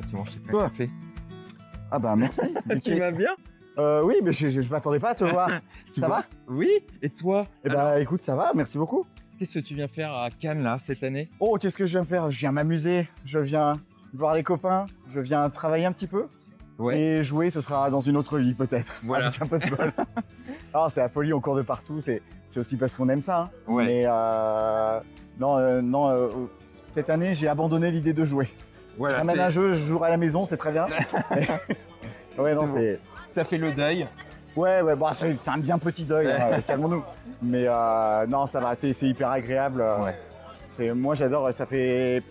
c'est bon, je t'ai fait Quoi? un café. Ah bah merci. Tu vas bien? Oui, mais je m'attendais pas à te voir. Ça va? Oui, et toi? Eh bah écoute, ça va, merci beaucoup. Qu'est-ce que tu viens faire à Cannes là cette année? Oh, qu'est-ce que je viens faire? Je viens m'amuser, je viens voir les copains, je viens travailler un petit peu. Ouais. Et jouer, ce sera dans une autre vie peut-être, Voilà. avec un peu de bol. Ah, c'est la folie, on court de partout, c'est aussi parce qu'on aime ça. Hein. Ouais. Mais non, cette année, j'ai abandonné l'idée de jouer. Voilà, je ramène un jeu, je jouerai à la maison, c'est très bien. Ouais, non, C'est bon. c'est... T'as fait le deuil. Ouais, bon, c'est un bien petit deuil, hein, calmons-nous. Mais non, ça va, c'est hyper agréable. Ouais. Moi, j'adore, ça fait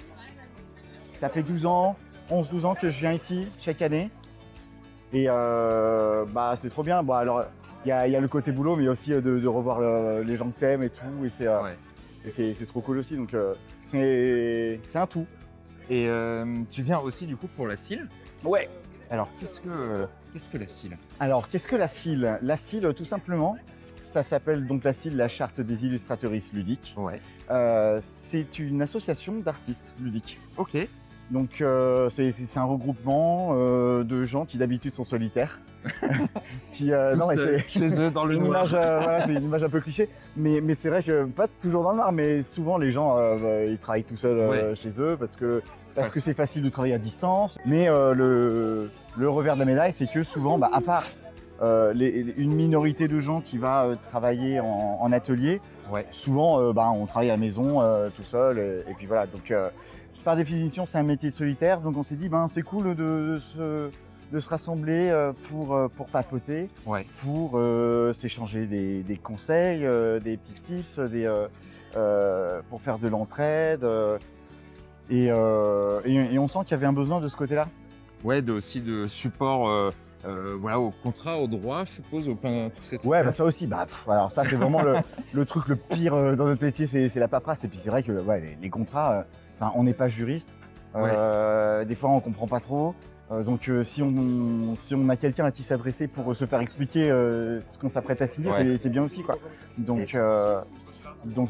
12 ans, 11-12 ans que je viens ici, chaque année. Et bah, c'est trop bien. Bon, alors, il y a le côté boulot, mais aussi de revoir les gens que t'aimes et tout. Et c'est trop cool aussi. Donc, c'est un tout. Et tu viens aussi du coup pour la CIL. Ouais. Alors, qu'est-ce que la CIL? Alors, qu'est-ce que la CIL? La CIL, tout simplement, ça s'appelle donc la CIL, la Charte des illustratrices ludiques. Ouais. C'est une association d'artistes ludiques. Ok. Donc, c'est un regroupement de gens qui d'habitude sont solitaires. Non, mais c'est chez eux dans le une noir. image, voilà, c'est une image un peu cliché, mais c'est vrai que pas toujours dans le noir, mais souvent les gens ils travaillent tout seuls chez eux parce que c'est facile de travailler à distance. Mais le revers de la médaille, c'est que souvent, à part une minorité de gens qui va travailler en atelier, souvent on travaille à la maison tout seul et puis voilà. Donc par définition, c'est un métier solitaire, donc on s'est dit c'est cool de se rassembler pour papoter, pour s'échanger des conseils, des petits tips, pour faire de l'entraide. Et on sent qu'il y avait un besoin de ce côté-là. Ouais, aussi de support voilà, au contrat, au droit, je suppose, au plein tout ces trucs. Ouais, ça aussi. Alors ça, c'est vraiment le truc le pire dans notre métier, c'est la paperasse. Et puis c'est vrai que les contrats, on n'est pas juriste. Des fois, on comprend pas trop. Donc si on a quelqu'un à qui s'adresser pour se faire expliquer ce qu'on s'apprête à signer, c'est bien aussi, quoi. Donc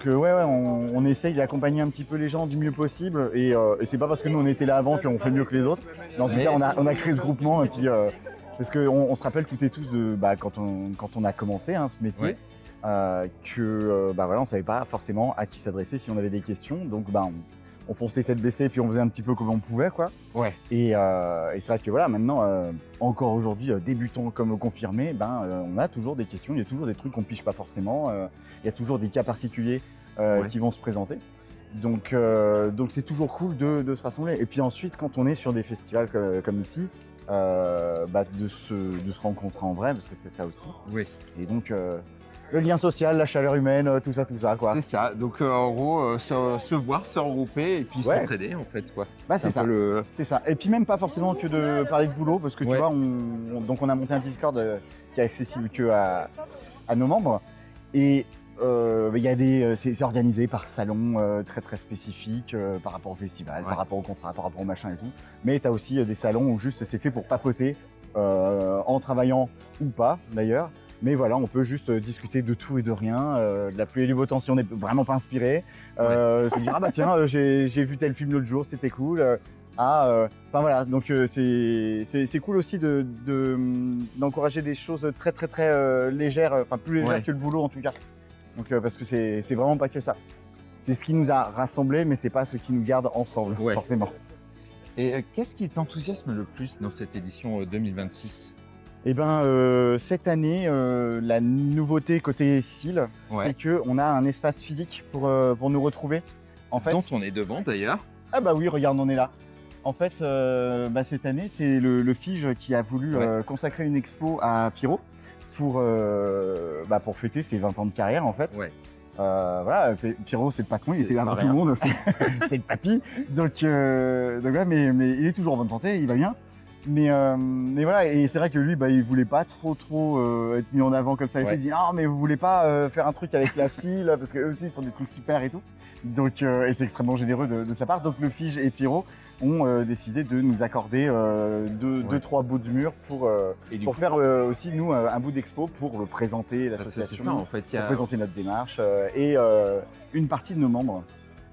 on essaye d'accompagner un petit peu les gens du mieux possible et c'est pas parce que nous on était là avant qu'on fait mieux que les autres. Mais en tout cas, on a créé ce groupement et puis parce qu'on se rappelle toutes et tous de quand on a commencé ce métier, on savait pas forcément à qui s'adresser si on avait des questions. Donc on fonçait tête baissée et puis on faisait un petit peu comme on pouvait, quoi. Et c'est vrai que maintenant, encore aujourd'hui, débutant comme confirmé, on a toujours des questions, il y a toujours des trucs qu'on pige pas forcément, il y a toujours des cas particuliers qui vont se présenter. Donc c'est toujours cool de se rassembler. Et puis ensuite, quand on est sur des festivals comme ici, de se rencontrer en vrai, parce que c'est ça aussi. Et donc le lien social, la chaleur humaine, tout ça, quoi. C'est ça. Donc en gros, se voir, se regrouper et puis s'entraider en fait, quoi. C'est ça. C'est ça. Et puis même pas forcément que de parler de boulot, parce que tu vois, on a monté un Discord qui est accessible que à nos membres. Et il y a c'est organisé par salon très très spécifique par rapport au festival, par rapport au contrat, par rapport au machin et tout. Mais tu as aussi des salons où juste c'est fait pour papoter en travaillant ou pas d'ailleurs. Mais voilà, on peut juste discuter de tout et de rien, de la pluie et du beau temps si on n'est vraiment pas inspiré. Se dire tiens, j'ai vu tel film l'autre jour, c'était cool. Voilà, donc c'est cool aussi d'encourager des choses très très très légères, plus légères que le boulot en tout cas. Donc parce que c'est vraiment pas que ça. C'est ce qui nous a rassemblés, mais c'est pas ce qui nous garde ensemble, forcément. Et qu'est-ce qui t'enthousiasme le plus dans cette édition 2026? Eh cette année, la nouveauté côté CIL, c'est qu'on a un espace physique pour nous retrouver. En fait, dont on est devant d'ailleurs. Ah oui, regarde, on est là. En fait, cette année, c'est le FIGE qui a voulu consacrer une expo à Pierrot pour fêter ses 20 ans de carrière, en fait. Voilà, Pierrot, c'est le patron, il était là avant tout le monde, c'est le papy. Donc mais il est toujours en bonne santé, il va bien. Mais voilà, et c'est vrai que lui, il voulait pas trop être mis en avant comme ça. Il dit non, mais vous voulez pas faire un truc avec la CIL parce qu'eux aussi ils font des trucs super et tout. Donc et c'est extrêmement généreux de sa part. Donc le FIGE et Pierrot ont décidé de nous accorder deux, trois bouts de mur pour faire aussi nous un bout d'expo pour présenter l'association, en fait, pour présenter notre démarche et une partie de nos membres.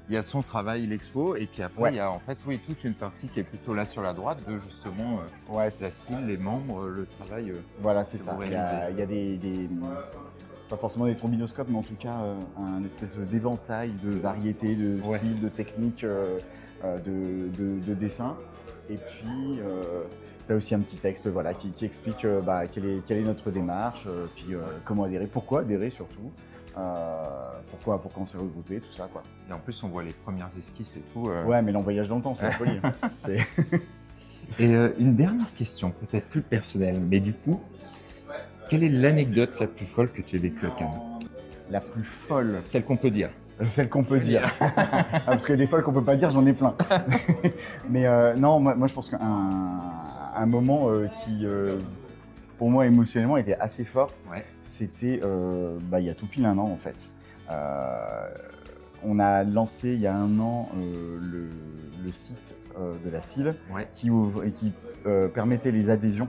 il y a son travail, l'expo, et puis après, Ouais. il y a en fait, oui, toute une partie qui est plutôt là sur la droite de justement Ouais, la CIL, les membres, le travail. voilà, c'est Que ça. vous Il y a, réalisez. il y a pas forcément des trombinoscopes, mais en tout cas, un espèce d'éventail de variétés, de Ouais. styles, de techniques de dessin. Et puis, tu as aussi un petit texte voilà, qui explique quelle est notre démarche, puis comment adhérer, pourquoi adhérer surtout, pourquoi on s'est regroupé, tout ça, quoi. Et en plus, on voit les premières esquisses et tout. Ouais, mais là, on voyage dans le temps, c'est la folie. C'est Et une dernière question, peut-être plus personnelle, mais du coup, quelle est l'anecdote la plus folle que tu as vécue à Cannes? la plus folle, Celle qu'on peut dire. celle qu'on peut dire. Ah, parce que des folles qu'on peut pas dire, j'en ai plein. Mais non, moi, je pense qu'un moment qui, pour moi, émotionnellement, était assez fort, Ouais. c'était il y a tout pile un an, en fait. On a lancé il y a un an le site de la CIL Ouais. qui ouvre et qui permettait les adhésions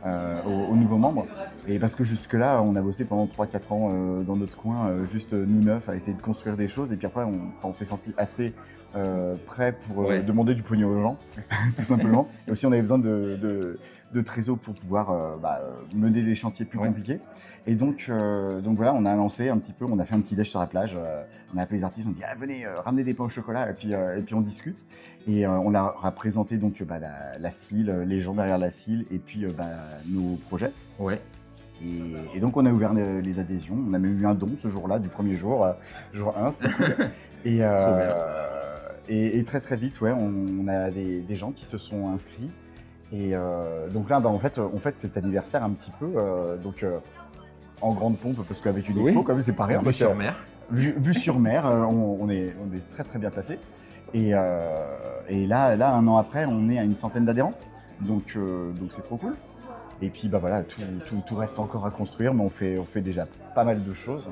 aux nouveaux membres. Et parce que jusque-là, on a bossé pendant 3-4 ans dans notre coin, juste nous neufs, à essayer de construire des choses. Et puis après, on s'est senti assez prêt pour Ouais. demander du pognon aux gens, tout simplement. Et aussi, on avait besoin de trésor pour pouvoir mener des chantiers plus Ouais. compliqués. Et donc voilà, on a lancé un petit peu, on a fait un petit déj sur la plage, on a appelé les artistes, on dit venez ramenez des pains au chocolat et puis on discute. Et on leur a présenté donc la CIL, les gens derrière la CIL et puis nos projets. Ouais. Et donc on a ouvert les adhésions, on a même eu un don ce jour-là, du premier jour, jour 1, c'était cool. Et, Trop bien. et très très vite, ouais, on a des gens qui se sont inscrits. Et donc là, en fait, on fête cet anniversaire un petit peu, en grande pompe, parce qu'avec une expo, Oui. quand même, c'est pas rien. Vue Donc, sur mer. vue sur mer, on est très très bien placé. Et là, un an après, on est à une centaine d'adhérents. Donc c'est trop cool. Et puis voilà, tout reste encore à construire, mais on fait déjà pas mal de choses.